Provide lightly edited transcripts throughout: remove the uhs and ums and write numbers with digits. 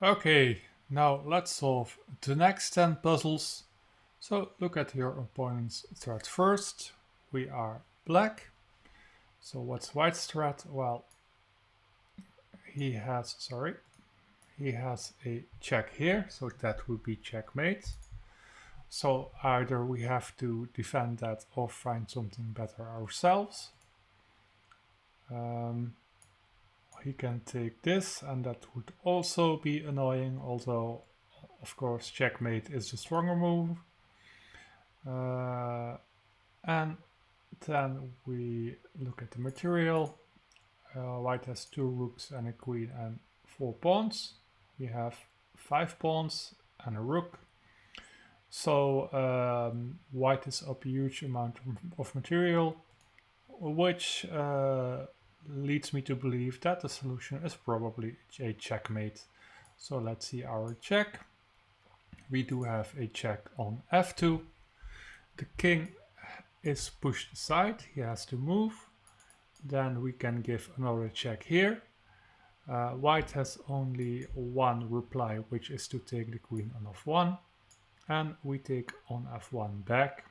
Okay, now let's solve the next 10 puzzles. So look at your opponent's threat first. We are black. So what's white's threat? Well, he has a check here, so that would be checkmate. So either we have to defend that or find something better ourselves. He can take this, and that would also be annoying, although of course checkmate is the stronger move. And then we look at the material. White has 2 rooks and a queen and 4 pawns. We have 5 pawns and a rook. So white is up a huge amount of material, which leads me to believe that the solution is probably a checkmate. So let's see our check. We do have a check on f2. The king is pushed aside, he has to move. Then we can give another check here. White has only one reply, which is to take the queen on f1, and we take on f1 back.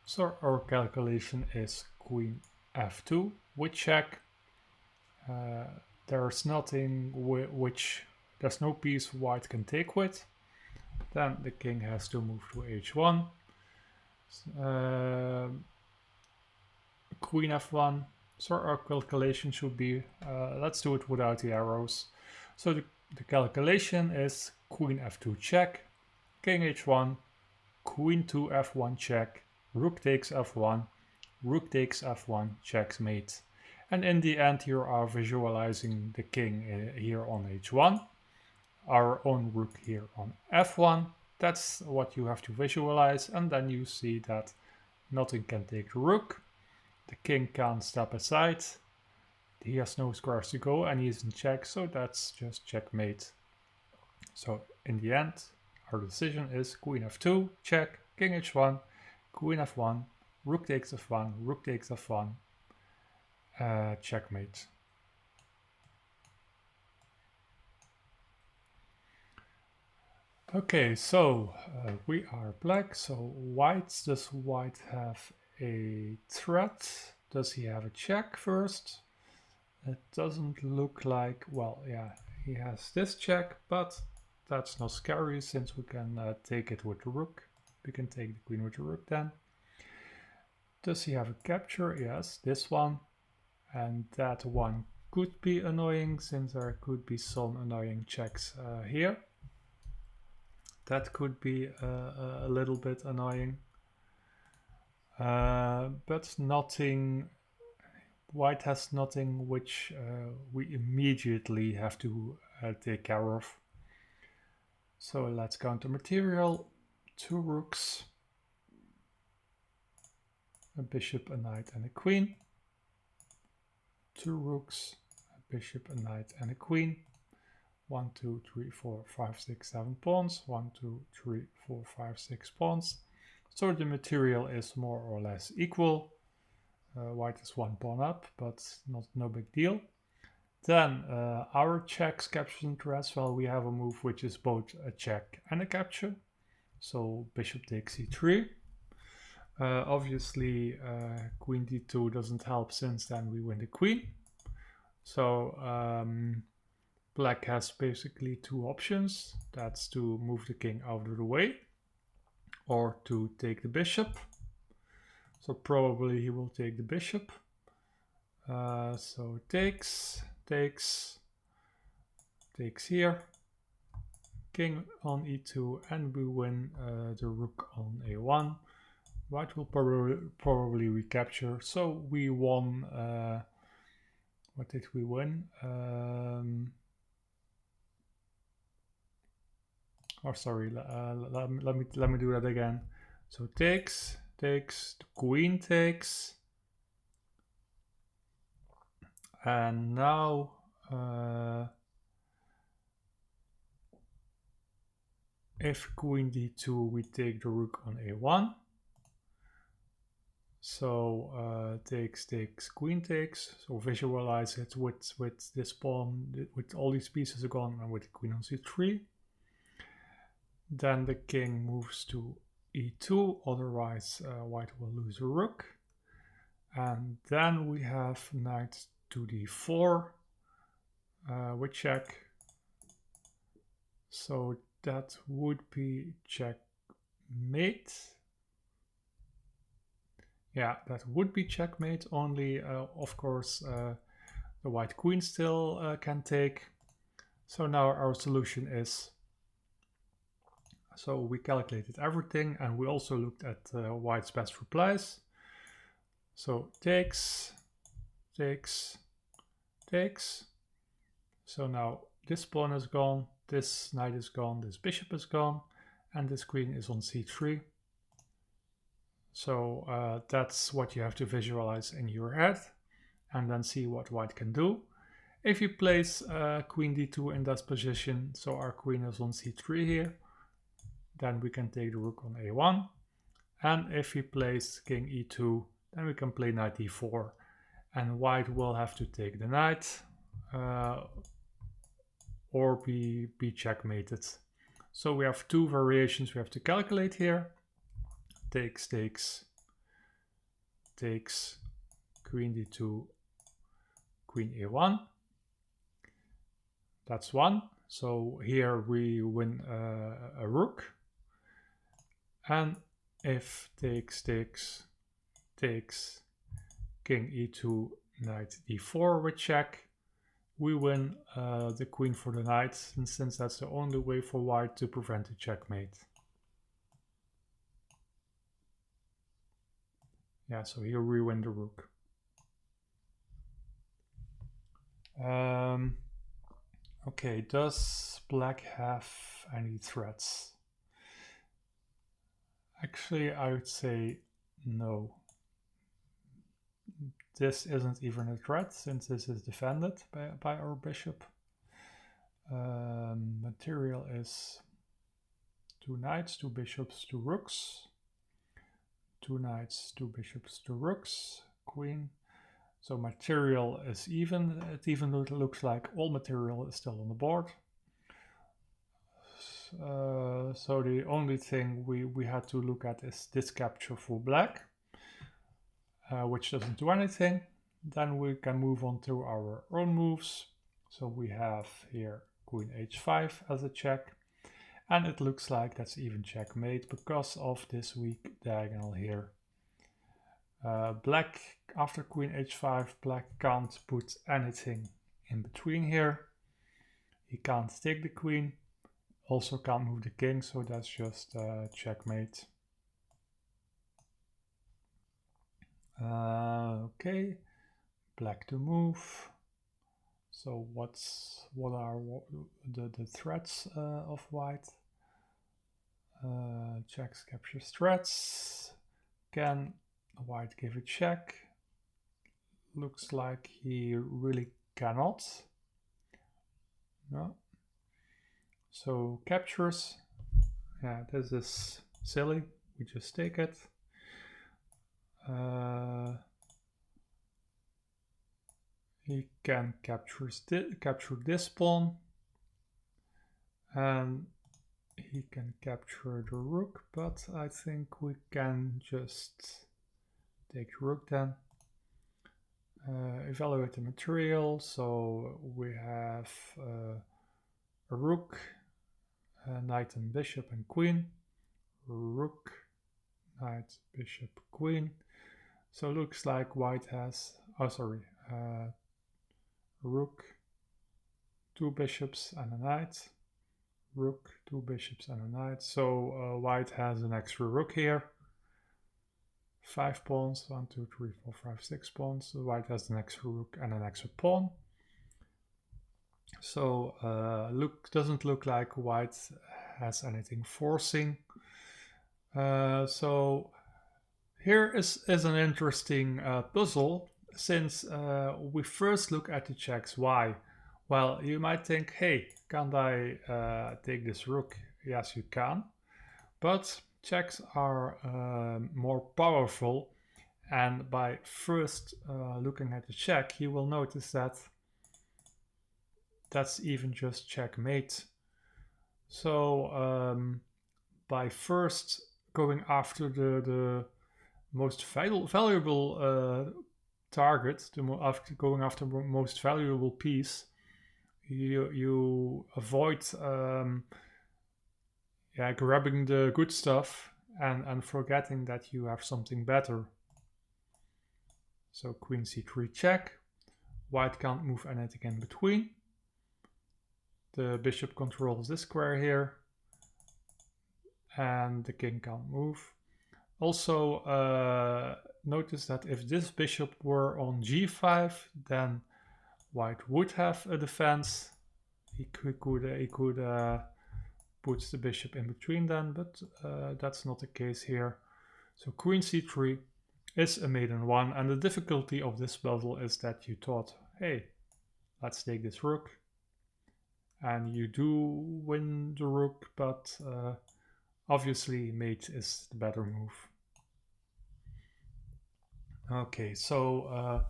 So our calculation is queen f2 with check. There's nothing there's no piece white can take with. Then the king has to move to h1. Queen f1. So our calculation should be, let's do it without the arrows. So the calculation is queen f2 check, king h1, queen to f1 check, rook takes f1, rook takes f1, checkmate. And in the end you are visualizing the king here on h1, our own rook here on f1. That's what you have to visualize, and then you see that nothing can take the rook. The king can't step aside. He has no squares to go and he's in check, so that's just checkmate. So in the end, our decision is queen f2, check, king h1, queen f1, rook takes f1, rook takes f1, checkmate. Okay, so we are black, so white. Does white have a threat? Does he have a check first? It doesn't look like, well, yeah, he has this check, but that's not scary since we can take it with the rook. We can take the queen with the rook then. Does he have a capture? Yes, this one. And that one could be annoying since there could be some annoying checks here. That could be a little bit annoying. But nothing, white has nothing which we immediately have to take care of. So let's go into material, 2 rooks, a bishop, a knight and a queen, 2 rooks, a bishop, a knight and a queen, 1, 2, 3, 4, 5, 6, 7 pawns, 1, 2, 3, 4, 5, 6 pawns. So the material is more or less equal. White is 1 pawn up, but no big deal. Then our checks, captures and threats. Well, we have a move which is both a check and a capture. So bishop takes e3. Obviously, queen d2 doesn't help since then we win the queen. So black has basically 2 options. That's to move the king out of the way or to take the bishop. So probably he will take the bishop. So takes here, king on e2, and we win the rook on a1. White will probably recapture. So we won. What did we win? Oh, sorry. Let me do that again. So takes, the queen takes, and now if queen d2, we take the rook on a1. So takes, queen takes. So visualize it with this pawn, with all these pieces gone, and with the queen on c3. Then the king moves to e2, otherwise white will lose a rook. And then we have knight to d4 with check. So that would be checkmate. Yeah, that would be checkmate, only of course the white queen still can take. So now our solution is, so we calculated everything and we also looked at white's best replies. So takes, takes, takes. So now this pawn is gone, this knight is gone, this bishop is gone, and this queen is on c3. So that's what you have to visualize in your head and then see what white can do. If you place queen d2 in that position, so our queen is on c3 here, then we can take the rook on a1. And if we place king e2, then we can play knight e4. And white will have to take the knight or be checkmated. So we have two variations we have to calculate here. Takes, takes, takes, queen d2, queen a1. That's one. So here we win a rook. And if takes, takes, takes, king e2, knight d4 with check, we win the queen for the knight, and since that's the only way for white to prevent a checkmate. Yeah, so here we win the rook. Okay, does black have any threats? Actually, I would say no. This isn't even a threat since this is defended by our bishop. Material is 2 knights, 2 bishops, 2 rooks. 2 knights, 2 bishops, 2 rooks, queen. So material is even. It even looks like all material is still on the board. So the only thing we had to look at is this capture for black, which doesn't do anything. Then we can move on to our own moves. So we have here queen h5 as a check. And it looks like that's even checkmate because of this weak diagonal here. Black, after queen h5, black can't put anything in between here. He can't take the queen, also can't move the king, so that's just checkmate. Okay, black to move. So what are the threats of white? Checks, captures, threats. Can white give a check? Looks like he really cannot. No. So captures. Yeah, this is silly. We just take it. He can capture this pawn, and he can capture the rook, but I think we can just take the rook then. Evaluate the material, so we have a rook, knight and bishop and queen, rook, knight, bishop, queen. So it looks like white has, rook, 2 bishops and a knight, rook, 2 bishops and a knight. So white has an extra rook here. 5 pawns, 1, 2, 3, 4, 5, 6 pawns. So white has an extra rook and an extra pawn. So doesn't look like white has anything forcing. So here is an interesting puzzle, since we first look at the checks. Why? Well, you might think, hey, can't I take this rook? Yes, you can. But checks are more powerful, And by first looking at the check, you will notice that that's even just checkmate. So by first going after the most valuable target, after going after the most valuable piece, you avoid grabbing the good stuff and forgetting that you have something better. So queen c3 check. White can't move anything in between. The bishop controls this square here, and the king can't move. Also, notice that if this bishop were on g5, then white would have a defense. He could put the bishop in between then, but that's not the case here. So queen c3 is a maiden one, and the difficulty of this puzzle is that you thought, hey, let's take this rook, and you do win the rook, but obviously mate is the better move. Okay, so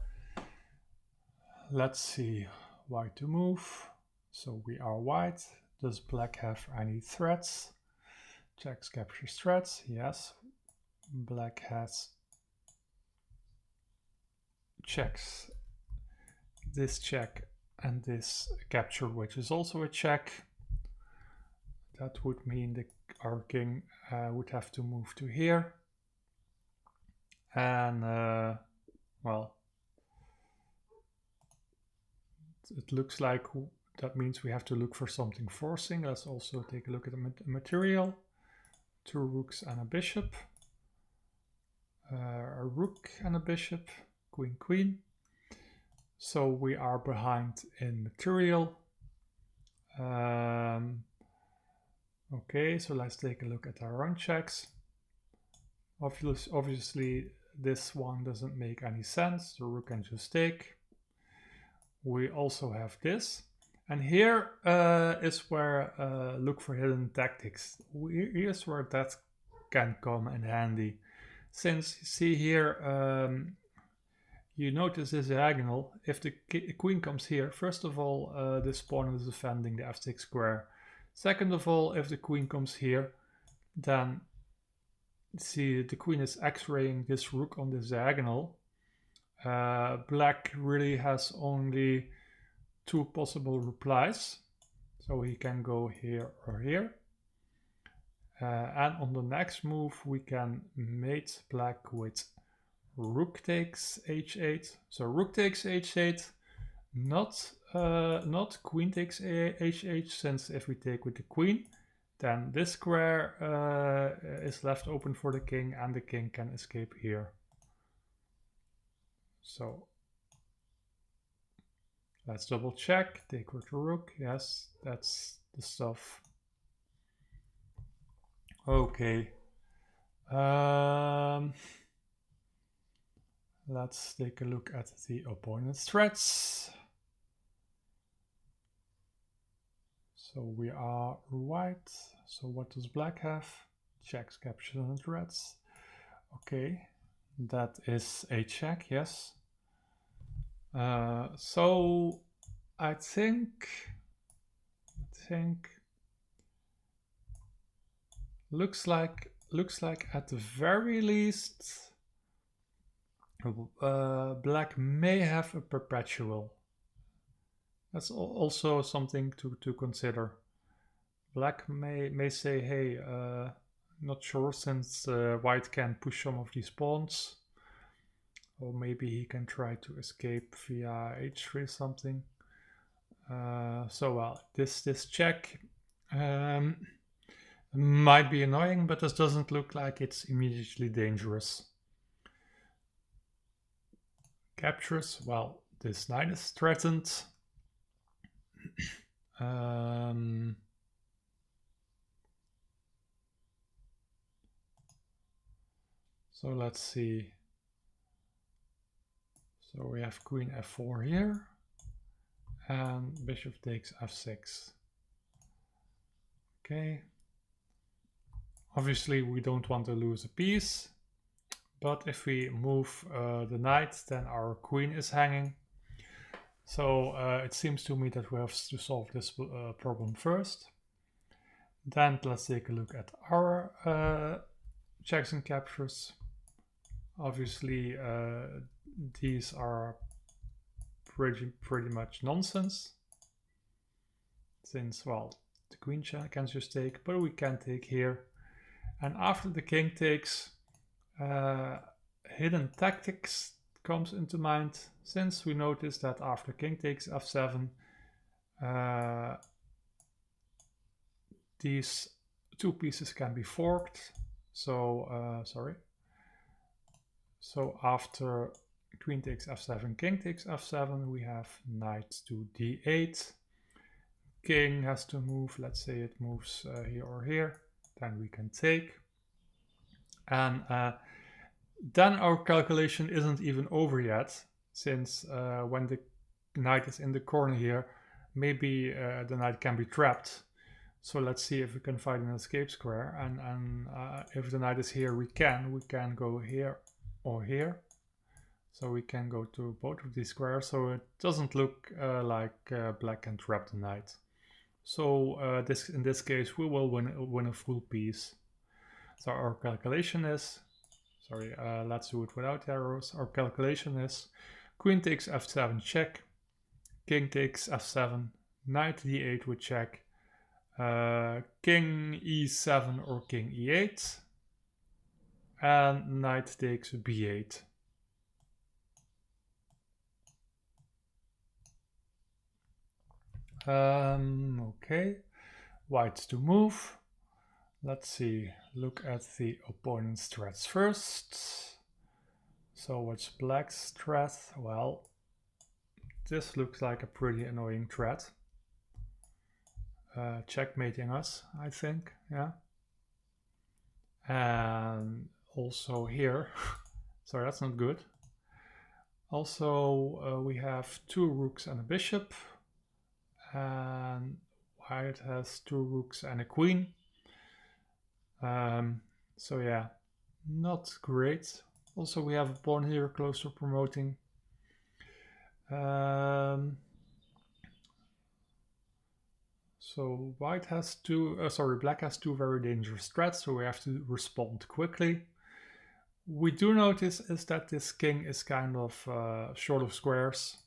let's see, white to move. So we are white. Does black have any threats? Checks, captures, threats. Yes. Black has checks, this check and this capture, which is also a check. That would mean that our king would have to move to here. And, well, it looks like that means we have to look for something forcing. Let's also take a look at the material. 2 rooks and a bishop. A rook and a bishop. Queen, queen. So we are behind in material. Okay, so let's take a look at our own checks. Obviously, this one doesn't make any sense. The rook can just take. We also have this. And here is where look for hidden tactics. Here's where that can come in handy. Since you see here, you notice this diagonal. If the queen comes here, first of all, this pawn is defending the f6 square. Second of all, if the queen comes here, then see the queen is x-raying this rook on this diagonal. Black really has only 2 possible replies, so he can go here or here. And on the next move, we can mate black with rook takes h8. So rook takes h8, not queen takes h8, since if we take with the queen, then this square is left open for the king, and the king can escape here. So let's double check. Take with the rook. Yes, that's the stuff. Okay. Let's take a look at the opponent's threats. So we are white. So what does black have? Checks, captures, and threats. Okay, that is a check, yes. So I think looks like at the very least black may have a perpetual. That's also something to consider. Black may say, hey, not sure, since white can push some of these pawns, or maybe he can try to escape via h3 something. So well, this check might be annoying, but this doesn't look like it's immediately dangerous. Captures, well, this knight is threatened. So let's see. So we have queen f4 here, and bishop takes f6. Okay. Obviously, we don't want to lose a piece, But if we move the knight, then our queen is hanging. So it seems to me that we have to solve this problem first. Then let's take a look at our checks and captures. Obviously, these are pretty much nonsense, since, well, the queen can just take, but we can take here. And after the king takes, hidden tactics comes into mind, since we notice that after king takes f7, these two pieces can be forked. So, So after queen takes f7, king takes f7, we have knight to d8. King has to move, let's say it moves here or here, then we can take. And then our calculation isn't even over yet, since when the knight is in the corner here, maybe the knight can be trapped. So let's see if we can find an escape square. And if the knight is here, we can go here or here. So we can go to both of these squares. So it doesn't look like black can trap the knight. So in this case, we will win a full piece. So our calculation is, let's do it without arrows. Our calculation is queen takes f7 check, king takes f7, knight d8 with check, king e7 or king e8, and knight takes b8. Okay, white's to move. Let's see, look at the opponent's threats first. So what's black's threat? Well, this looks like a pretty annoying threat. Checkmating us, I think, yeah. And also here, sorry, that's not good. Also, we have two rooks and a bishop, and white has two rooks and a queen. So yeah, not great. Also, we have a pawn here close to promoting. So white has black has two very dangerous threats, so we have to respond quickly. We do notice is that this king is kind of short of squares.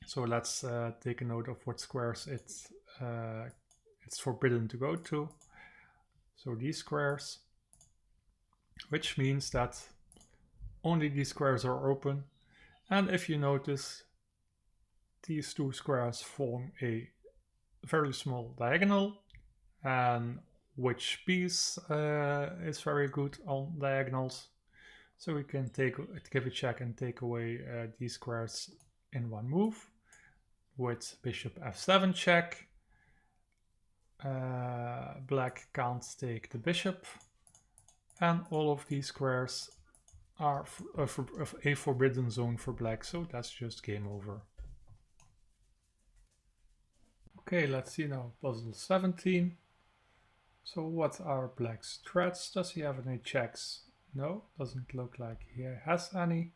So let's take a note of what squares it's forbidden to go to. So these squares, which means that only these squares are open. And if you notice, these two squares form a very small diagonal, and which piece is very good on diagonals. So we can give a check and take away these squares in one move with bishop f7 check. Black can't take the bishop, and all of these squares are a forbidden zone for black, so that's just game over. Okay, let's see now puzzle 17. So what are black's threats? Does he have any checks? No, doesn't look like he has any.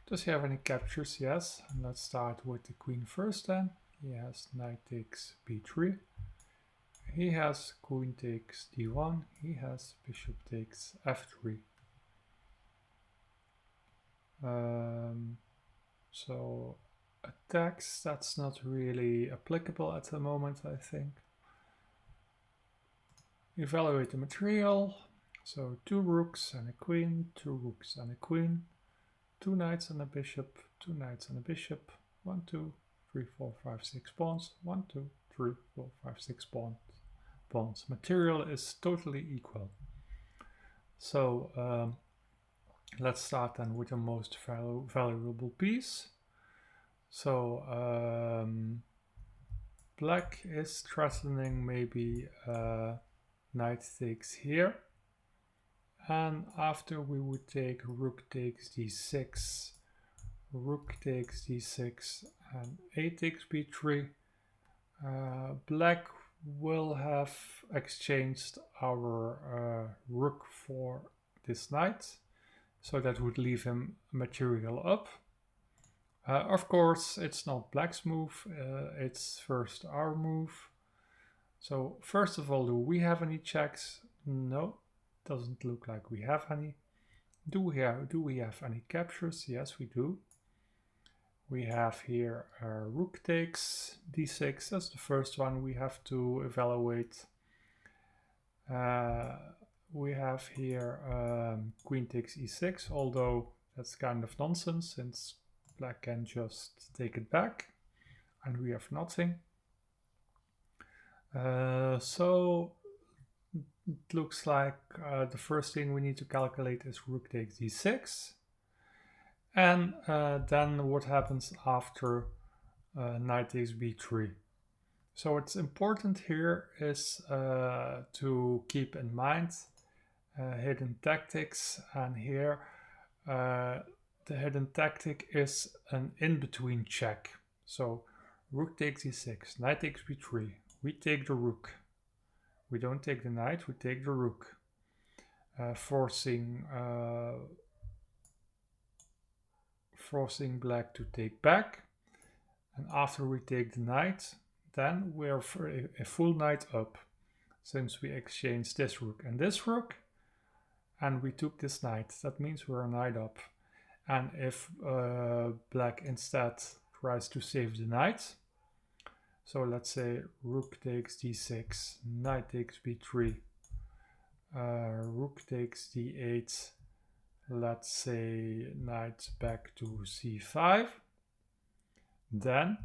Does he have any captures? Yes. And let's start with the queen first then. He has knight takes b3. He has queen takes d1. He has bishop takes f3. So attacks, that's not really applicable at the moment, I think. Evaluate the material. So two rooks and a queen, two rooks and a queen, two knights and a bishop, two knights and a bishop, 1, 2, 3, 4, 5, 6 pawns, 1, 2, 3, 4, 5, 6 pawns. Material is totally equal. So let's start then with the most valuable piece. So black is threatening maybe knight takes here, and after we would take rook takes d6, rook takes d6, and a takes b3. Black will have exchanged our rook for this knight, So that would leave him material up. Of course, it's not black's move, it's first our move. So first of all, do we have any checks? No, doesn't look like we have any. Do we have any captures? Yes, we do. We have here rook takes d6. That's the first one we have to evaluate. We have here queen takes e6, although that's kind of nonsense since black can just take it back and we have nothing. So it looks like the first thing we need to calculate is rook takes d6. And then what happens after knight takes b3. So what's important here is to keep in mind hidden tactics, and here the hidden tactic is an in-between check. So rook takes e6, knight takes b3, we take the rook. We don't take the knight, we take the rook, forcing black to take back. And after we take the knight, then we're for a full knight up, since we exchanged this rook, and we took this knight. That means we're a knight up. And if black instead tries to save the knight, so let's say rook takes d6, knight takes b3, rook takes d8, let's say knight back to c5, then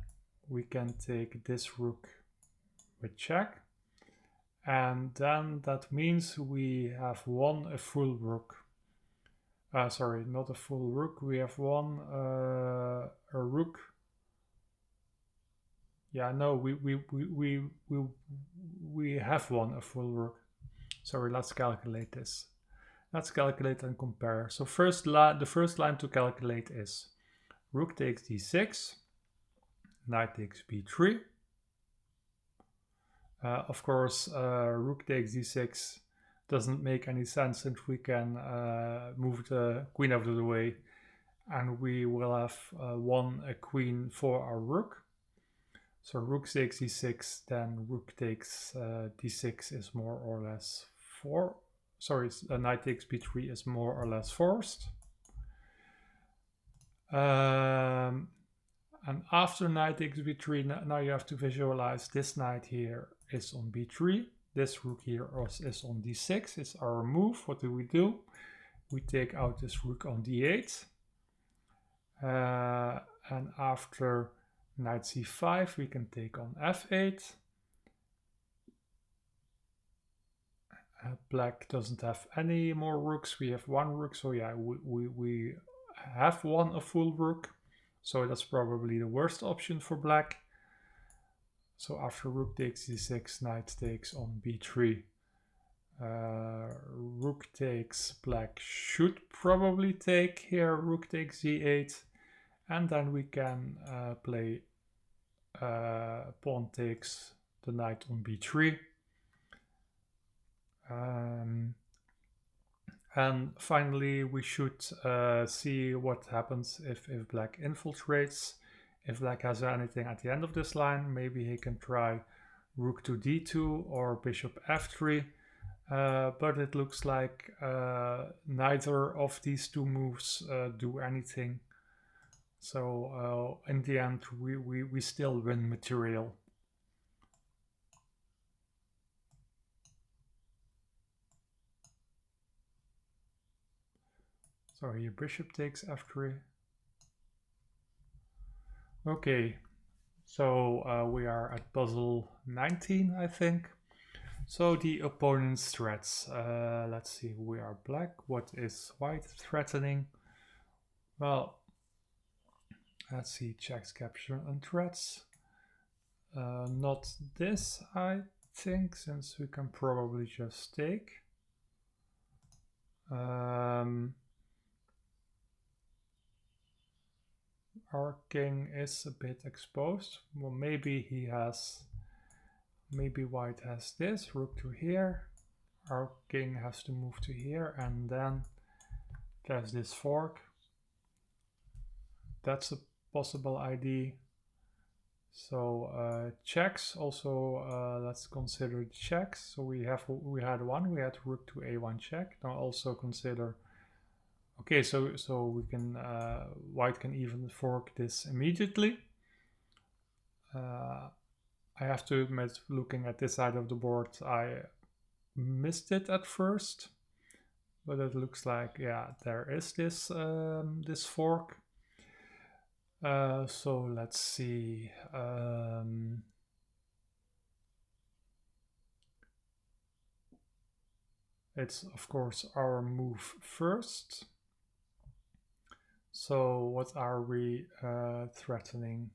we can take this rook with check, and then that means we have won a full rook. Sorry, not a full rook, we have won a rook. Yeah, no, we have won a full rook. Sorry, let's calculate this. Let's calculate and compare. So the first line to calculate is rook takes d6, knight takes b3. Of course, rook takes d6 doesn't make any sense since we can move the queen out of the way, and we will have won a queen for our rook. So rook takes d6, then rook takes d6 is more or less knight takes b3 is more or less forced. And after knight takes b3, now you have to visualize this knight here is on b3. This rook here is on d6. It's our move. What do? We take out this rook on d8. And after knight c5, we can take on f8. Black doesn't have any more rooks. We have one rook. So yeah, we have won a full rook. So that's probably the worst option for black. So after rook takes d6, knight takes on b3. Rook takes, black should probably take here, rook takes d8. And then we can play pawn takes the knight on b3. And finally, we should see what happens if black infiltrates. If black has anything at the end of this line, maybe he can try rook to d2 or bishop f3. But it looks like neither of these two moves do anything. So in the end, we still win material. So here bishop takes f3. Okay, so we are at puzzle 19, I think. So the opponent's threats. Let's see, we are black. What is white threatening? Well, let's see, checks, capture, and threats. Not this, I think, since we can probably just take. Our king is a bit exposed. Well, maybe white has this, rook to here. Our king has to move to here, and then There's this fork. That's a possible ID. So checks also, let's consider checks. So we had one. We had rook to a1 check. Now also consider. Okay, so we can white can even fork this immediately. I have to admit, looking at this side of the board, I missed it at first, but it looks like, yeah, there is this this fork. So let's see. It's of course our move first. So what are we threatening?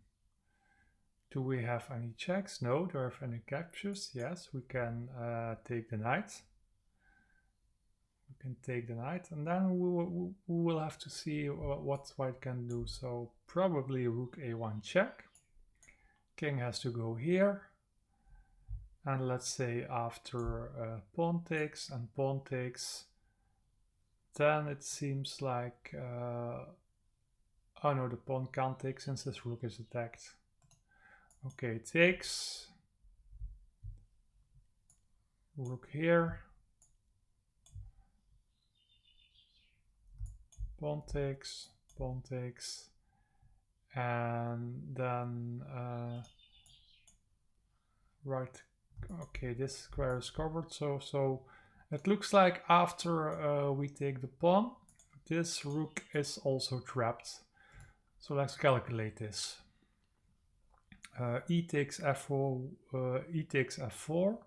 Do we have any checks? No. Do we have any captures? Yes, we can take the knight. We can take the knight, and then we will have to see what white can do. So probably rook a1 check. King has to go here. And let's say after pawn takes and pawn takes, then it seems like, oh no, the pawn can't take since this rook is attacked. Okay, takes, rook here, pawn takes, and then right. Okay, this square is covered, so it looks like after we take the pawn, this rook is also trapped. So let's calculate this. E takes f4, e takes f4.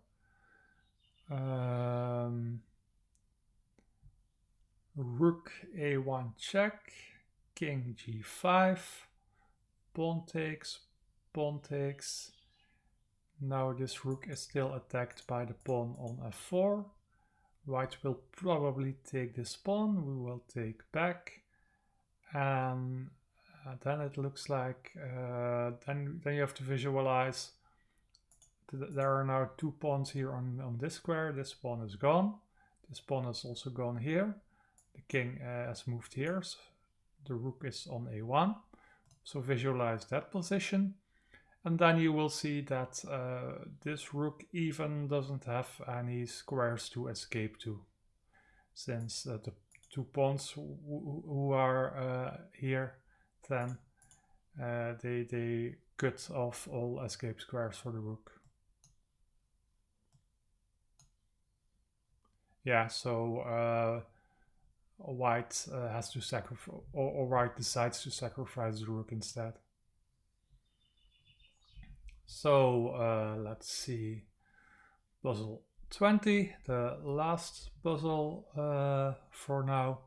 Rook a1 check, king g5, pawn takes, pawn takes. Now this rook is still attacked by the pawn on f4. White will probably take this pawn, we will take back, and then it looks like, then you have to visualize, there are now two pawns here on this square. This pawn is gone, this pawn is also gone here, the king has moved here, so the rook is on a1, so visualize that position. And then you will see that this rook even doesn't have any squares to escape to, since the two pawns who are here, then they cut off all escape squares for the rook. Yeah, so white has to sacrifice, or white decides to sacrifice the rook instead. So let's see, puzzle 20, the last puzzle for now.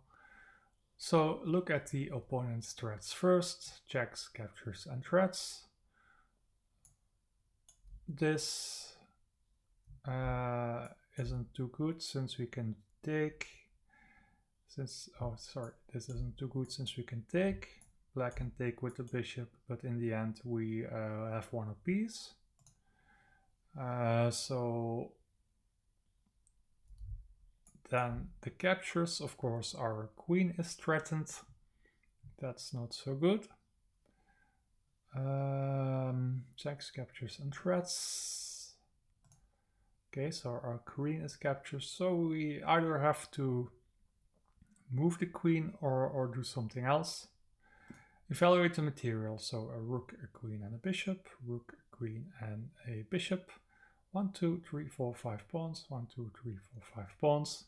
So look at the opponent's threats first, checks, captures, and threats. This isn't too good since we can take, this isn't too good since we can take. Black can take with the bishop, but in the end we have one apiece. So then the captures, of course, our queen is threatened. That's not so good. Checks, captures, and threats. Okay, so our queen is captured, so we either have to move the queen or do something else. Evaluate the material, so a rook, a queen, and a bishop, rook, a queen, and a bishop. 1, 2, 3, 4, 5 pawns, 1, 2, 3, 4, 5 pawns.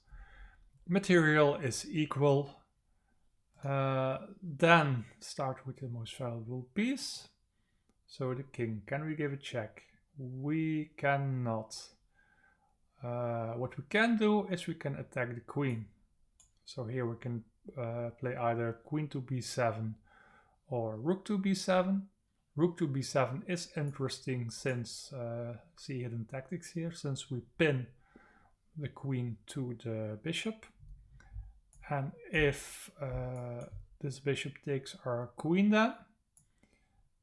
Material is equal. Then start with the most valuable piece. So the king, can we give a check? We cannot. What we can do is we can attack the queen. So here we can play either queen to b7 or rook to b7. Rook to b7 is interesting since, see hidden tactics here, since we pin the queen to the bishop. And if this bishop takes our queen, then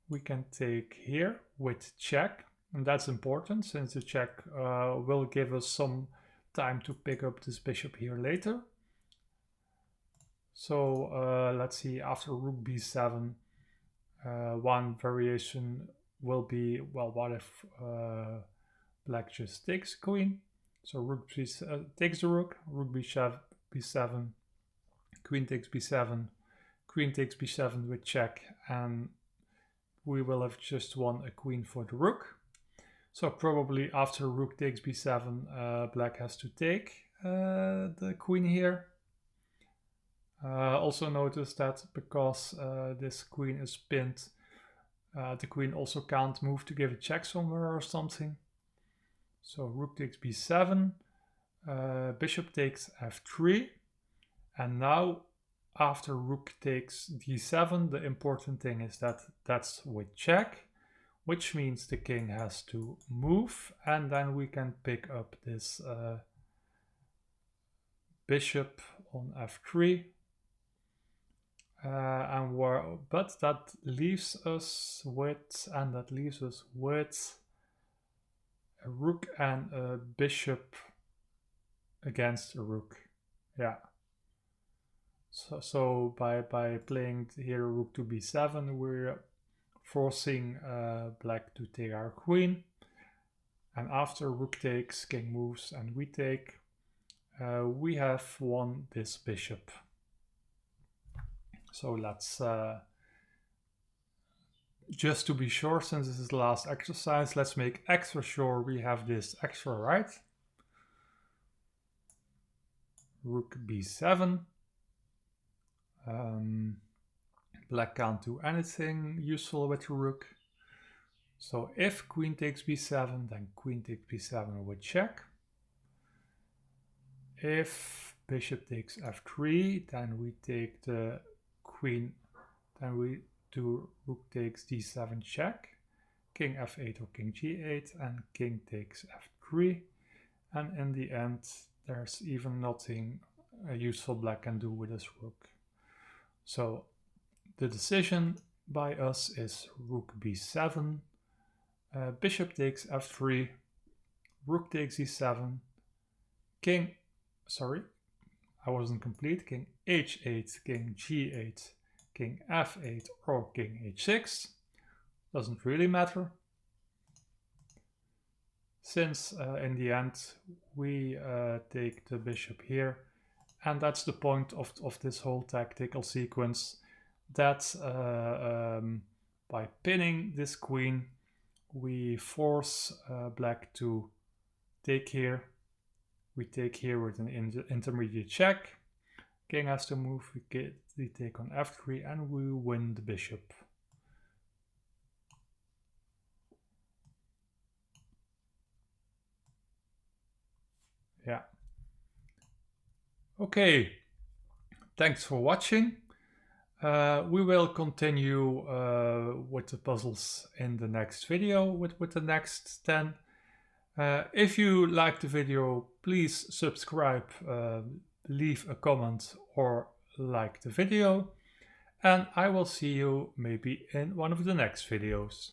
we can take here with check. And that's important since the check will give us some time to pick up this bishop here later. So let's see, after rook b7, one variation will be, well, what if black just takes queen? So rook takes the rook b7, queen takes b7, queen takes b7 with check, and we will have just won a queen for the rook. So probably after rook takes b7, black has to take the queen here. Also notice that because this queen is pinned, the queen also can't move to give a check somewhere or something. So rook takes b7, bishop takes f3, and now after rook takes d7, the important thing is that that's with check, which means the king has to move, and then we can pick up this bishop on f3. But that leaves us with, a rook and a bishop against a rook. Yeah. So by playing here rook to b7, we're forcing black to take our queen. And after rook takes, king moves, and we take, we have won this bishop. So let's, just to be sure, since this is the last exercise, let's make extra sure we have this extra right. Rook b7. Black can't do anything useful with the rook. So if queen takes b7, then queen takes b7 with check. If bishop takes f3, then we take the queen, then we do rook takes d7 check, king f8 or king g8, and king takes f3. And in the end, there's even nothing useful black can do with this rook. So the decision by us is rook b7, bishop takes f3, rook takes e7, king, sorry, I wasn't complete, king h8, king g8, king f8 or king h6, doesn't really matter, since in the end we take the bishop here, and that's the point of this whole tactical sequence, that by pinning this queen we force black to take here. We take here with an intermediate check, king has to move, we take on f3, and we win the bishop. Yeah. Okay, thanks for watching. We will continue with the puzzles in the next video with the next 10. If you liked the video, please subscribe, leave a comment or like the video, and I will see you maybe in one of the next videos.